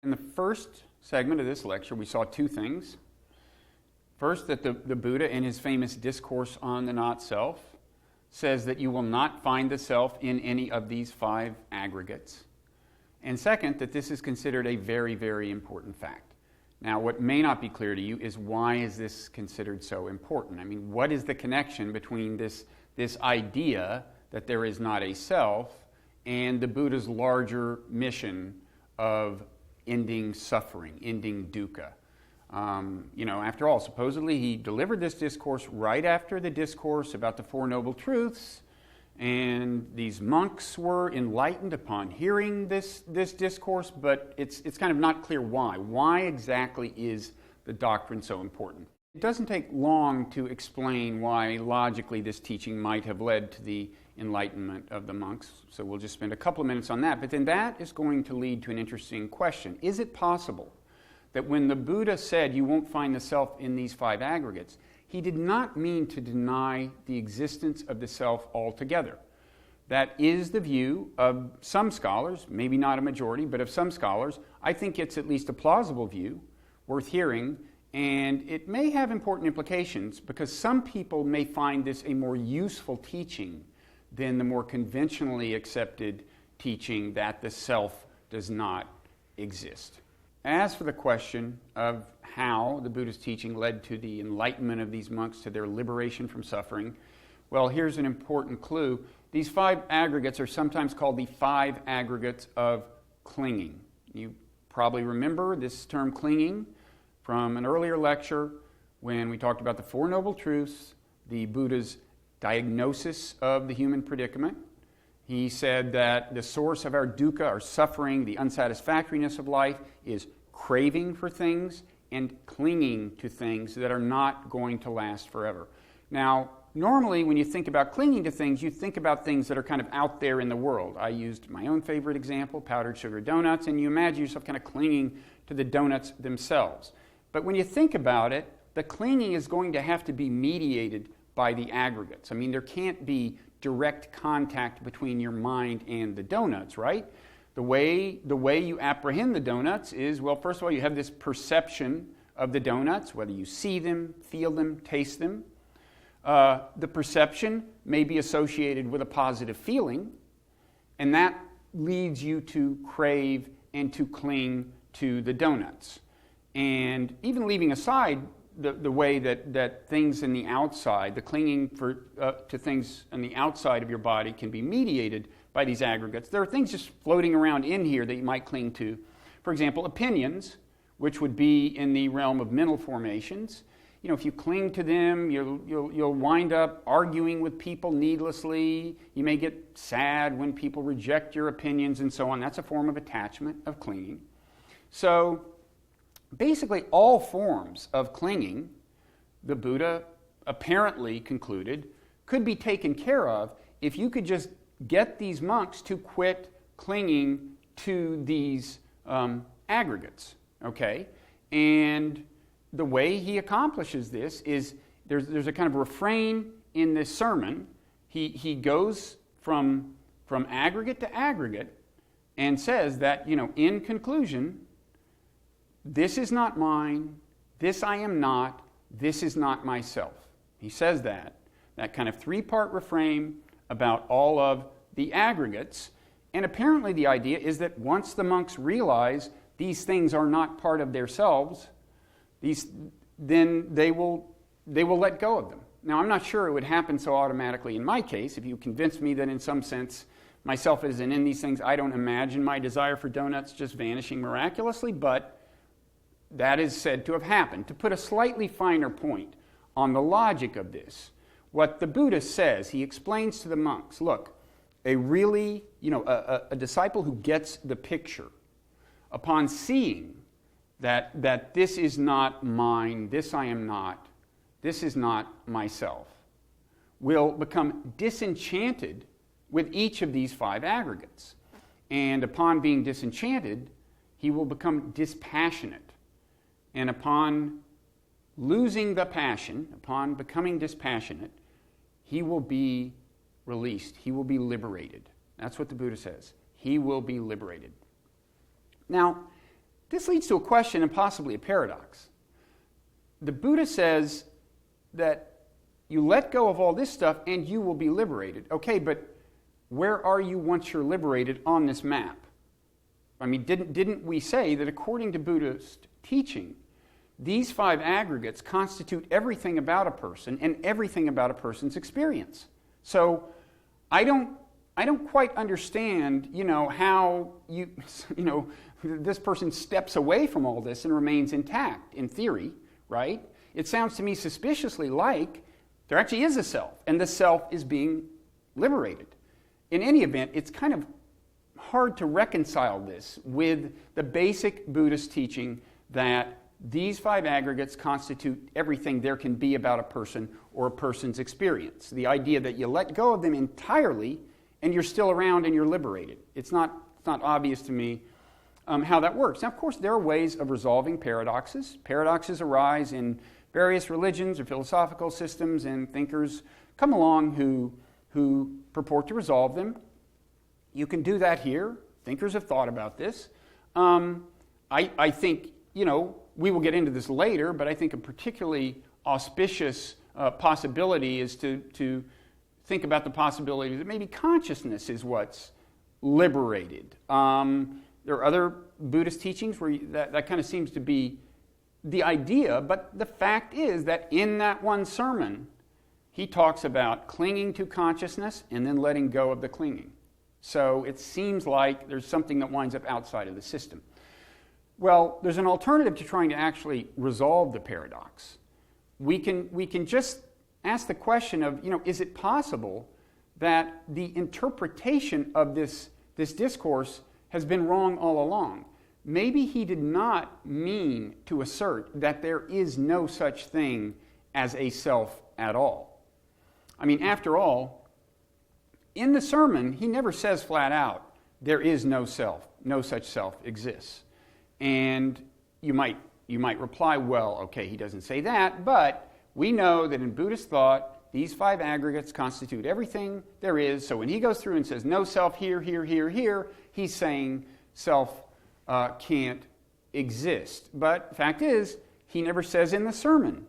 In the first segment of this lecture, we saw two things. First, that the Buddha, in his famous Discourse on the Not-Self, says that you will not find the self in any of these five aggregates. And second, that this is considered a very, very important fact. Now, what may not be clear to you is why is this considered so important? I mean, what is the connection between this idea that there is not a self and the Buddha's larger mission of ending suffering, ending dukkha? After all, supposedly he delivered this discourse right after the discourse about the Four Noble Truths, and these monks were enlightened upon hearing this discourse, but it's kind of not clear why. Why exactly is the doctrine so important? It doesn't take long to explain why logically this teaching might have led to the enlightenment of the monks, so we'll just spend a couple of minutes on that. But then that is going to lead to an interesting question. Is it possible that when the Buddha said you won't find the self in these five aggregates, he did not mean to deny the existence of the self altogether? That is the view of some scholars, maybe not a majority, but of some scholars. I think it's at least a plausible view, worth hearing, and it may have important implications because some people may find this a more useful teaching than the more conventionally accepted teaching that the self does not exist. As for the question of how the Buddha's teaching led to the enlightenment of these monks, to their liberation from suffering, well, here's an important clue. These five aggregates are sometimes called the five aggregates of clinging. You probably remember this term clinging from an earlier lecture when we talked about the Four Noble Truths, the Buddha's diagnosis of the human predicament. He said that the source of our dukkha, our suffering, the unsatisfactoriness of life, is craving for things and clinging to things that are not going to last forever. Now, normally when you think about clinging to things, you think about things that are kind of out there in the world. I used my own favorite example, powdered sugar donuts, and you imagine yourself kind of clinging to the donuts themselves. But when you think about it, the clinging is going to have to be mediated by the aggregates. I mean, there can't be direct contact between your mind and the donuts, right? The way you apprehend the donuts is, well, first of all, you have this perception of the donuts, whether you see them, feel them, taste them. The perception may be associated with a positive feeling, and that leads you to crave and to cling to the donuts. And even leaving aside the way that things in the outside, the clinging to things on the outside of your body can be mediated by these aggregates. There are things just floating around in here that you might cling to. For example, opinions, which would be in the realm of mental formations. You know, if you cling to them, you'll wind up arguing with people needlessly. You may get sad when people reject your opinions and so on. That's a form of attachment, of clinging. So basically all forms of clinging, the Buddha apparently concluded, could be taken care of if you could just get these monks to quit clinging to these aggregates, okay? And the way he accomplishes this is there's a kind of refrain in this sermon. He goes from aggregate to aggregate and says that, in conclusion, this is not mine, this I am not, this is not myself. He says that kind of three-part refrain about all of the aggregates. And apparently the idea is that once the monks realize these things are not part of themselves, then they will let go of them. Now, I'm not sure it would happen so automatically in my case. If you convince me that in some sense myself isn't in these things, I don't imagine my desire for donuts just vanishing miraculously, but that is said to have happened. To put a slightly finer point on the logic of this, what the Buddha says, he explains to the monks, look, a disciple who gets the picture, upon seeing that this is not mine, this I am not, this is not myself, will become disenchanted with each of these five aggregates. And upon being disenchanted, he will become dispassionate. And upon losing the passion, upon becoming dispassionate, he will be released. He will be liberated. That's what the Buddha says. He will be liberated. Now, this leads to a question and possibly a paradox. The Buddha says that you let go of all this stuff and you will be liberated. Okay, but where are you once you're liberated on this map? I mean, didn't we say that according to Buddhist teaching, these 5 aggregates constitute everything about a person and everything about a person's experience? So I don't quite understand, how this person steps away from all this and remains intact in theory, right? It sounds to me suspiciously like there actually is a self, and the self is being liberated. In any event, it's kind of hard to reconcile this with the basic Buddhist teaching that these 5 aggregates constitute everything there can be about a person or a person's experience. The idea that you let go of them entirely and you're still around and you're liberated. It's not obvious to me how that works. Now, of course, there are ways of resolving paradoxes. Paradoxes arise in various religions or philosophical systems, and thinkers come along who purport to resolve them. You can do that here. Thinkers have thought about this. I think, we will get into this later, but I think a particularly auspicious possibility is to think about the possibility that maybe consciousness is what's liberated. There are other Buddhist teachings where that kind of seems to be the idea, but the fact is that in that one sermon, he talks about clinging to consciousness and then letting go of the clinging. So it seems like there's something that winds up outside of the system. Well, there's an alternative to trying to actually resolve the paradox. We can just ask the question of, is it possible that the interpretation of this discourse has been wrong all along? Maybe he did not mean to assert that there is no such thing as a self at all. I mean, after all, in the sermon, he never says flat out, there is no self, no such self exists. And you might reply, well, okay, he doesn't say that, but we know that in Buddhist thought, these 5 aggregates constitute everything there is. So when he goes through and says no self here, here, here, here, he's saying self can't exist. But the fact is, he never says in the sermon,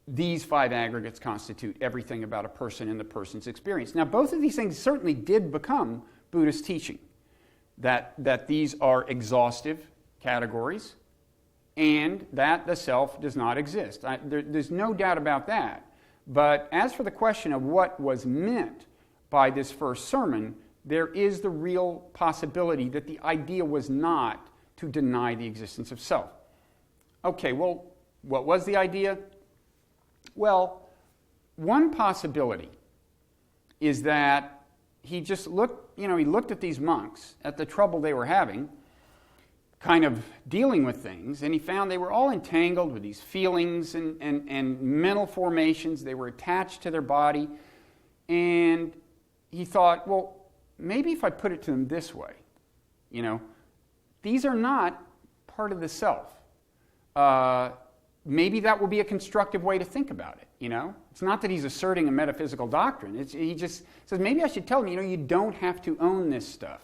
these 5 aggregates constitute everything about a person and the person's experience. Now, both of these things certainly did become Buddhist teaching, that these are exhaustive categories and that the self does not exist. There's no doubt about that. But as for the question of what was meant by this first sermon, there is the real possibility that the idea was not to deny the existence of self. Okay, well, what was the idea? Well, one possibility is that he just looked at these monks, at the trouble they were having, kind of dealing with things, and he found they were all entangled with these feelings and mental formations. They were attached to their body, and he thought, well, maybe if I put it to them this way, these are not part of the self. Maybe that will be a constructive way to think about it, It's not that he's asserting a metaphysical doctrine. He just says, maybe I should tell them, you don't have to own this stuff.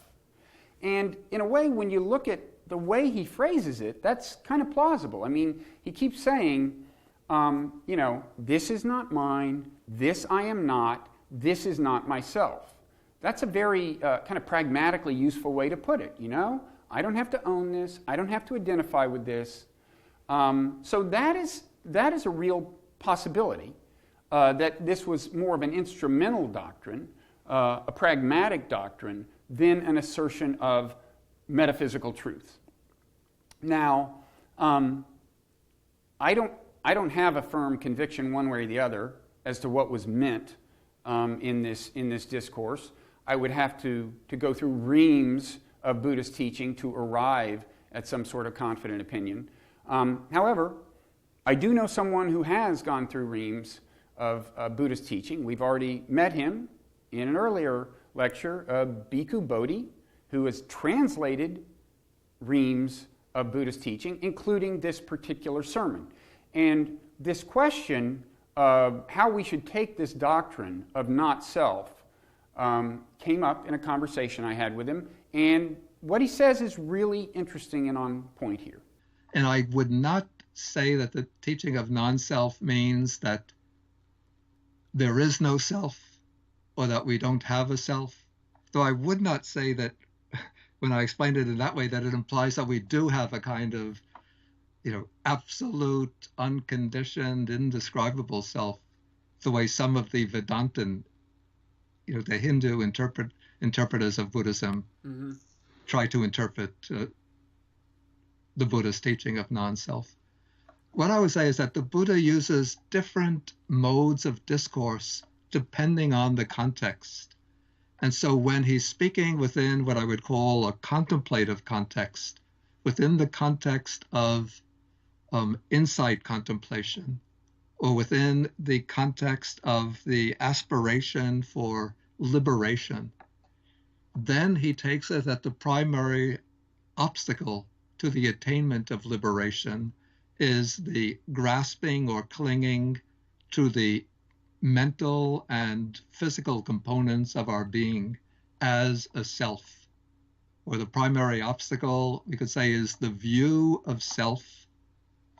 And in a way, when you look at the way he phrases it, that's kind of plausible. I mean, he keeps saying, this is not mine, this I am not, this is not myself. That's a very kind of pragmatically useful way to put it, I don't have to own this, I don't have to identify with this. So that is a real possibility, that this was more of an instrumental doctrine, a pragmatic doctrine, than an assertion of metaphysical truth. Now, I don't have a firm conviction one way or the other as to what was meant in this discourse. I would have to go through reams of Buddhist teaching to arrive at some sort of confident opinion. However, I do know someone who has gone through reams of Buddhist teaching. We've already met him in an earlier lecture, Bhikkhu Bodhi, who has translated reams of Buddhist teaching, including this particular sermon. And this question of how we should take this doctrine of not self came up in a conversation I had with him, and what he says is really interesting and on point here. And I would not say that the teaching of non-self means that there is no self or that we don't have a self. Though I would not say that when I explained it in that way, that it implies that we do have a kind of, absolute, unconditioned, indescribable self, the way some of the Vedantin, the Hindu interpreters of Buddhism try to interpret the Buddha's teaching of non-self. What I would say is that the Buddha uses different modes of discourse depending on the context. And so when he's speaking within what I would call a contemplative context, within the context of insight contemplation, or within the context of the aspiration for liberation, then he takes it that the primary obstacle to the attainment of liberation is the grasping or clinging to the mental and physical components of our being as a self. Or the primary obstacle, we could say, is the view of self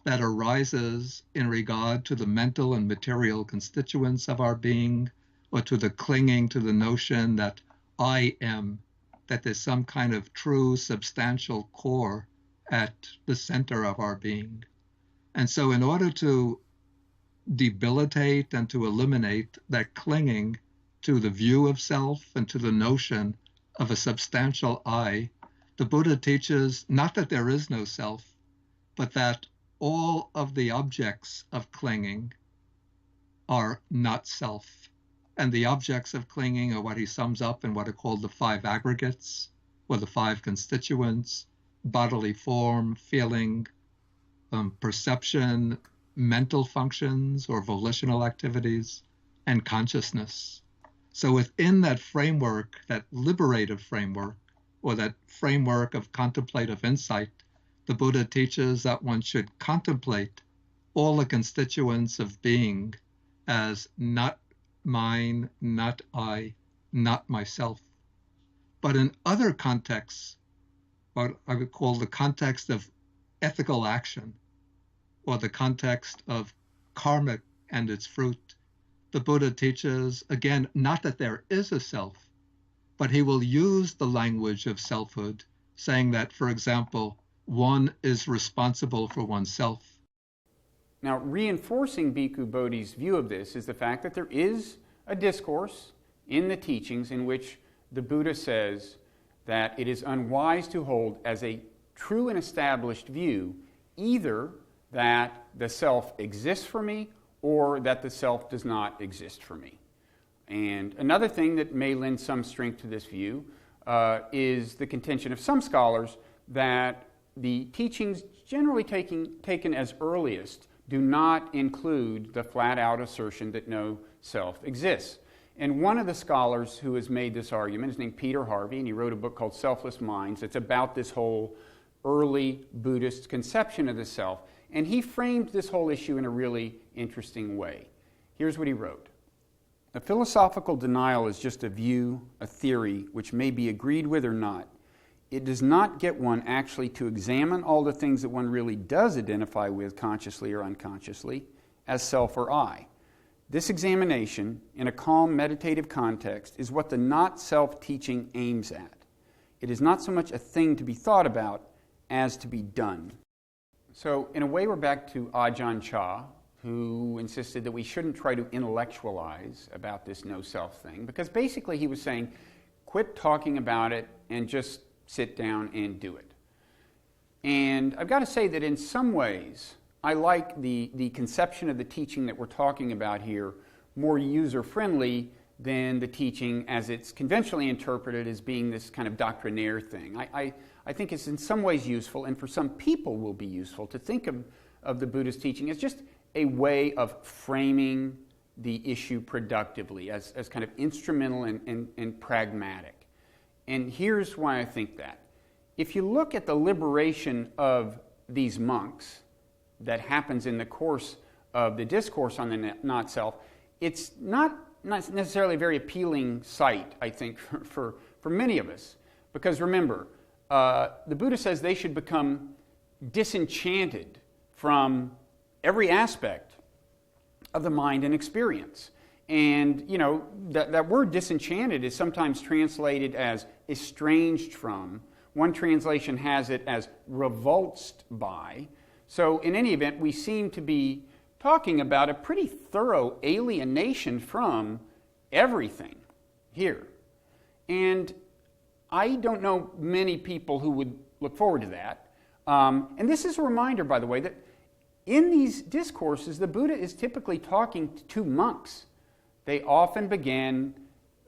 that arises in regard to the mental and material constituents of our being, or to the clinging to the notion that I am, that there's some kind of true substantial core at the center of our being. And so in order to debilitate and to eliminate that clinging to the view of self and to the notion of a substantial I, the Buddha teaches not that there is no self, but that all of the objects of clinging are not self. And the objects of clinging are what he sums up in what are called the 5 aggregates, or the 5 constituents: bodily form, feeling, perception, mental functions or volitional activities, and consciousness. So within that framework, that liberative framework, or that framework of contemplative insight, the Buddha teaches that one should contemplate all the constituents of being as not mine, not I, not myself. But in other contexts, what I would call the context of ethical action, or the context of karma and its fruit, the Buddha teaches, again, not that there is a self, but he will use the language of selfhood, saying that, for example, one is responsible for oneself. Now, reinforcing Bhikkhu Bodhi's view of this is the fact that there is a discourse in the teachings in which the Buddha says that it is unwise to hold as a true and established view either that the self exists for me or that the self does not exist for me. And another thing that may lend some strength to this view is the contention of some scholars that the teachings generally taken as earliest do not include the flat-out assertion that no self exists. And one of the scholars who has made this argument is named Peter Harvey, and he wrote a book called Selfless Minds. It's about this whole early Buddhist conception of the self. And he framed this whole issue in a really interesting way. Here's what he wrote. A philosophical denial is just a view, a theory, which may be agreed with or not. It does not get one actually to examine all the things that one really does identify with, consciously or unconsciously, as self or I. This examination, in a calm meditative context, is what the not-self teaching aims at. It is not so much a thing to be thought about as to be done. So, in a way, we're back to Ajahn Chah, who insisted that we shouldn't try to intellectualize about this no-self thing, because basically he was saying, quit talking about it and just sit down and do it. And I've got to say that in some ways, I like the conception of the teaching that we're talking about here more user-friendly than the teaching as it's conventionally interpreted as being this kind of doctrinaire thing. I think it's in some ways useful, and for some people will be useful, to think of the Buddhist teaching as just a way of framing the issue productively, as kind of instrumental and pragmatic. And here's why I think that. If you look at the liberation of these monks that happens in the course of the discourse on the not-self, it's not necessarily a very appealing sight, I think, for many of us. Because remember, the Buddha says they should become disenchanted from every aspect of the mind and experience. And, that word disenchanted is sometimes translated as estranged from. One translation has it as revulsed by. So in any event, we seem to be talking about a pretty thorough alienation from everything here. And I don't know many people who would look forward to that. And this is a reminder, by the way, that in these discourses, the Buddha is typically talking to monks. They often begin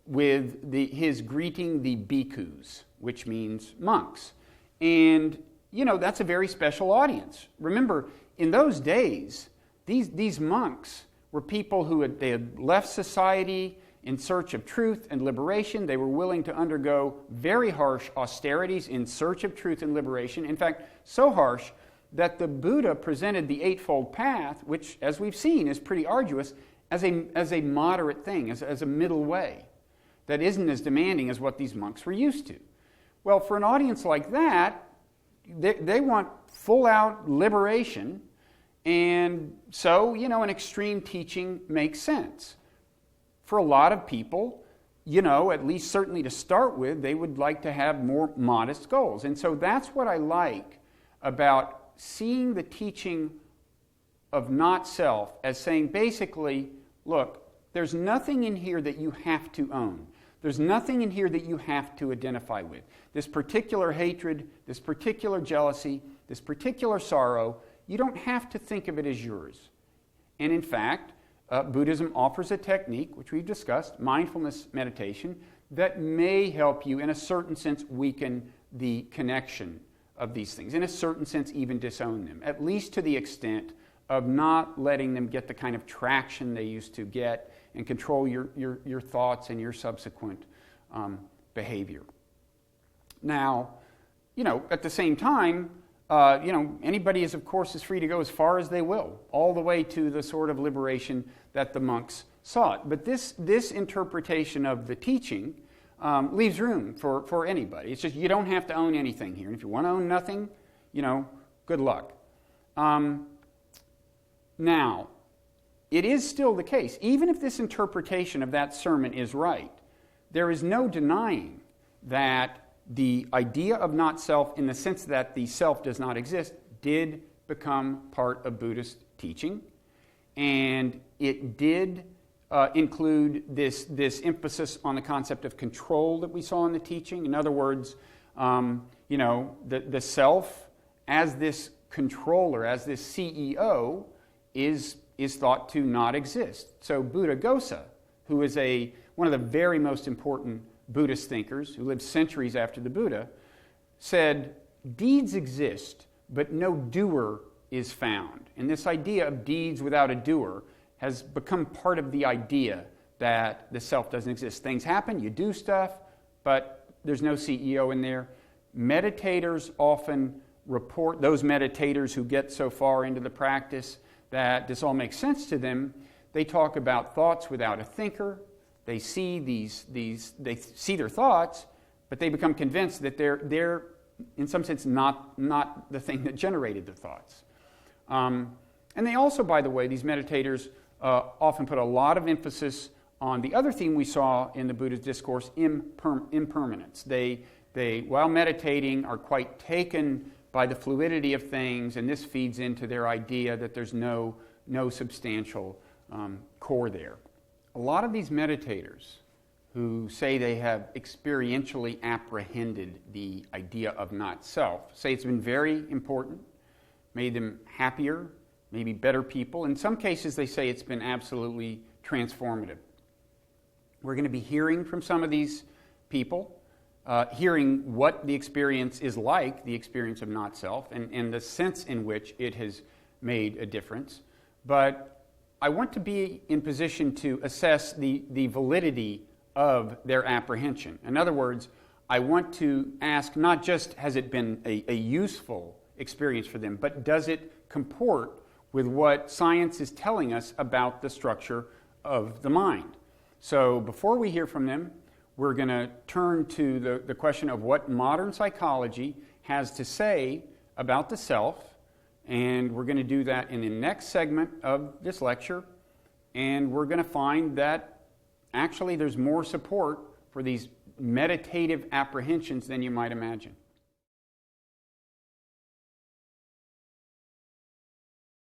with his greeting the bhikkhus, which means monks. And, that's a very special audience. Remember, in those days, these monks were people who had left society in search of truth and liberation. They were willing to undergo very harsh austerities in search of truth and liberation. In fact, so harsh that the Buddha presented the Eightfold Path, which, as we've seen, is pretty arduous, as a moderate thing, as a middle way that isn't as demanding as what these monks were used to. Well, for an audience like that, they want full-out liberation, and so, an extreme teaching makes sense. For a lot of people, at least certainly to start with, they would like to have more modest goals. And so that's what I like about seeing the teaching of not self as saying basically, look, there's nothing in here that you have to own. There's nothing in here that you have to identify with. This particular hatred, this particular jealousy, this particular sorrow, you don't have to think of it as yours. And in fact, Buddhism offers a technique, which we've discussed, mindfulness meditation, that may help you, in a certain sense, weaken the connection of these things. In a certain sense, even disown them, at least to the extent of not letting them get the kind of traction they used to get and control your thoughts and your subsequent behavior. Now, at the same time, anybody is, of course, is free to go as far as they will, all the way to the sort of liberation that the monks sought. But this interpretation of the teaching leaves room for anybody. It's just you don't have to own anything here. And if you want to own nothing, good luck. Now, it is still the case, even if this interpretation of that sermon is right, there is no denying that the idea of not self, in the sense that the self does not exist, did become part of Buddhist teaching. And it did include this emphasis on the concept of control that we saw in the teaching. In other words, the self as this controller, as this CEO, is thought to not exist. So Buddhaghosa, who is one of the very most important Buddhist thinkers, who lived centuries after the Buddha, said, deeds exist, but no doer is found. And this idea of deeds without a doer has become part of the idea that the self doesn't exist. Things happen, you do stuff, but there's no CEO in there. Meditators often report, those meditators who get so far into the practice that this all makes sense to them, they talk about thoughts without a thinker. They see they see their thoughts, but they become convinced that they're in some sense not the thing that generated the thoughts. And they also, by the way, these meditators often put a lot of emphasis on the other theme we saw in the Buddha's discourse, impermanence. They while meditating, are quite taken by the fluidity of things, and this feeds into their idea that there's no substantial core there. A lot of these meditators who say they have experientially apprehended the idea of not self say it's been very important, made them happier, maybe better people. In some cases, they say it's been absolutely transformative. We're going to be hearing from some of these people, hearing what the experience is like, the experience of not self, and the sense in which it has made a difference. But I want to be in position to assess the validity of their apprehension. In other words, I want to ask not just has it been a useful experience for them, but does it comport with what science is telling us about the structure of the mind? So before we hear from them, we're going to turn to the question of what modern psychology has to say about the self, and we're going to do that in the next segment of this lecture, and we're going to find that actually there's more support for these meditative apprehensions than you might imagine.